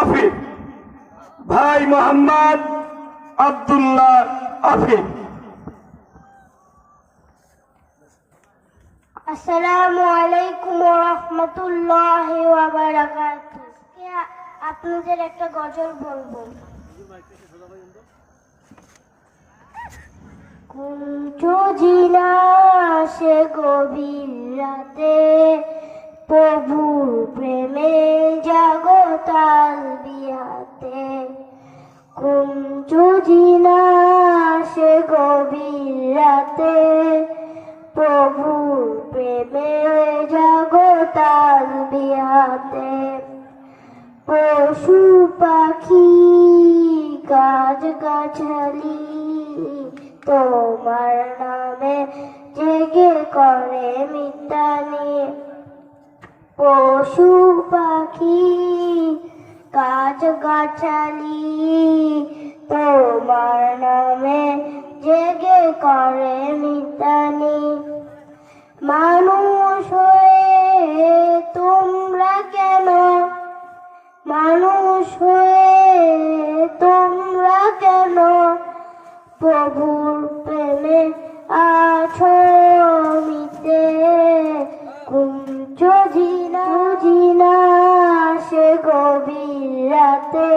আফিফ, ভাই মোহাম্মদ আব্দুল্লাহ আফিফ। আসসালামু আলাইকুম ওয়া রাহমাতুল্লাহি ওয়া বারাকাতুহু। আপনাদের একটা গজল বলবো। কুঞ্জ জিনা সে গভীর রাতে, প্রভুর প্রেমে জাগতাল বিয়াতে। কুঞ্জ জিনা সে গভীর রাতে, প্রভুর প্রেমে জাগতাল বিয়াতে। পশু পাখি গাছ গাছালি তোমার নামে জেগে করে মিতানি। পশু পাখি গাছ গাছালি তোমার নামে জেগে করে মিতানি। মানুষ হয়ে তোমরা কেন, মানুষ হয়ে তোমরা কেন প্রভুর প্রেমে আছো মিতে। কুঞ্জ জিনা সে গভীর রাতে,